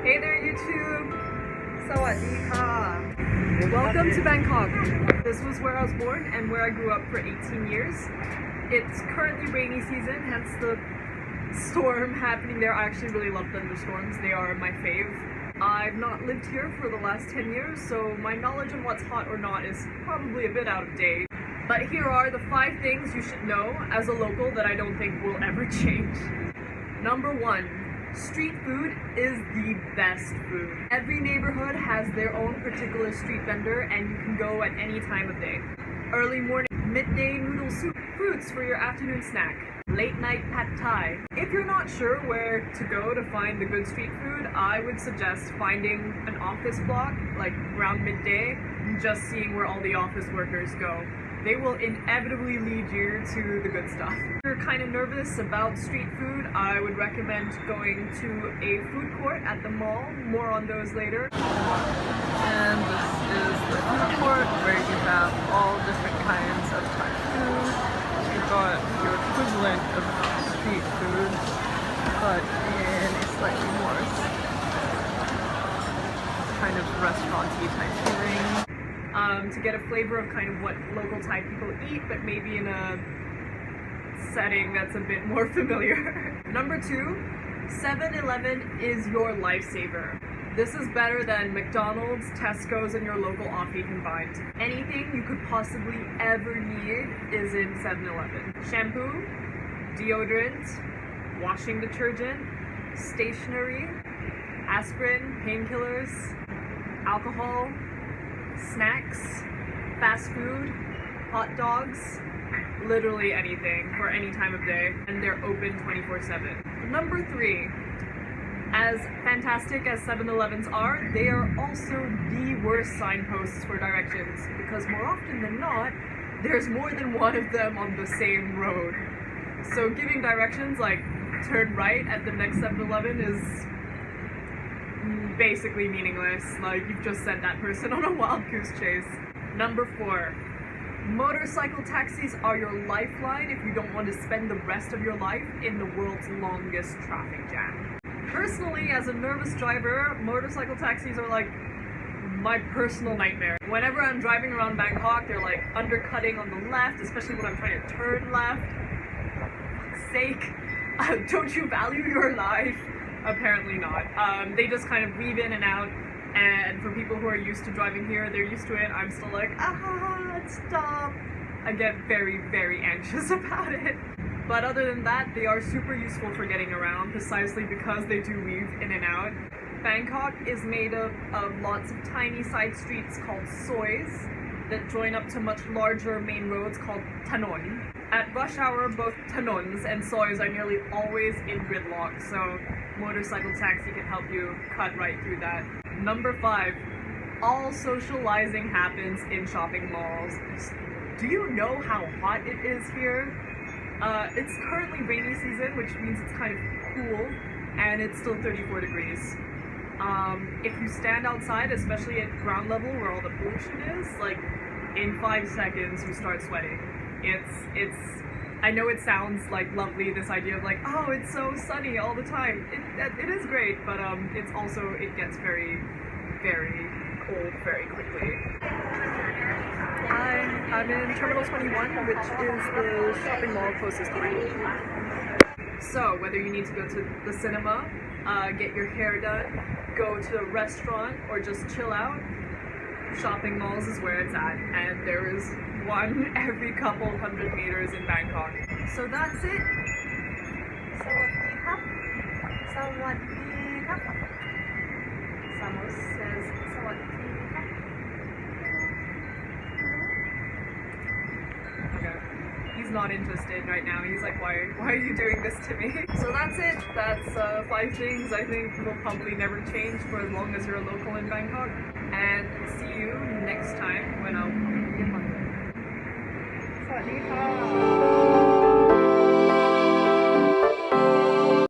Hey there, YouTube! Sawadee ka! Welcome to Bangkok. This was where I was born and where I grew up for 18 years. It's currently rainy season, hence the storm happening there. I actually really love thunderstorms. They are my fave. I've not lived here for the last 10 years, so my knowledge on what's hot or not is probably a bit out of date. But here are the 5 things you should know as a local that I don't think will ever change. Number 1. Street food is the best food. Every neighborhood has their own particular street vendor and you can go at any time of day. Early morning, midday noodle soup, fruits for your afternoon snack, late night pad thai. If you're not sure where to go to find the good street food, I would suggest finding an office block, like around midday, and just seeing where all the office workers go. They will inevitably lead you to the good stuff. If you're kind of nervous about street food, I would recommend going to a food court at the mall. More on those later. And this is the food court where you have all different kinds of Thai food. You've got your equivalent of street food, but in a slightly more kind of restaurant-y type feeling. To get a flavor of kind of what local Thai people eat, but maybe in a setting that's a bit more familiar. Number 2, 7-Eleven is your lifesaver. This is better than McDonald's, Tesco's, and your local offie combined. Anything you could possibly ever need is in 7-Eleven. Shampoo, deodorant, washing detergent, stationery, aspirin, painkillers, alcohol, snacks, fast food, hot dogs, literally anything for any time of day, and they're open 24/7. Number 3, as fantastic as 7-Elevens are, they are also the worst signposts for directions because more often than not, there's more than one of them on the same road. So giving directions like turn right at the next 7-Eleven is basically meaningless. Like, you've just sent that person on a wild goose chase. Number 4. Motorcycle taxis are your lifeline if you don't want to spend the rest of your life in the world's longest traffic jam. Personally, as a nervous driver, motorcycle taxis are like my personal nightmare. Whenever I'm driving around Bangkok, they're like undercutting on the left, especially when I'm trying to turn left. For fuck's sake, don't you value your life? Apparently not. They just kind of weave in and out, and for people who are used to driving here, they're used to it. I'm still like, stop. I get very, very anxious about it. But other than that, they are super useful for getting around, precisely because they do weave in and out. Bangkok is made up of lots of tiny side streets called sois that join up to much larger main roads called tanon. At rush hour, both tanons and sois are nearly always in gridlock, so motorcycle taxi can help you cut right through that. Number 5, all socializing happens in shopping malls. Do you know how hot it is here? It's currently rainy season, which means it's kind of cool, and it's still 34 degrees. If you stand outside, especially at ground level where all the pollution is, like in 5 seconds you start sweating. I know it sounds like lovely, this idea of like, oh, it's so sunny all the time. It is great, but it's also, it gets very, very cold very quickly. I'm in Terminal 21, which is the shopping mall closest to me. So, whether you need to go to the cinema, get your hair done, go to a restaurant, or just chill out, shopping malls is where it's at, and there is one every couple 100 meters in Bangkok. So that's it. Sawadee ka. Sawadee ka. Samos says sawadee ka. Okay. He's not interested right now. He's like, why are you doing this to me? So that's it. That's 5 things I think will probably never change for as long as you're a local in Bangkok. And see you next time when I'll probably be in London. สวัสดีค่ะ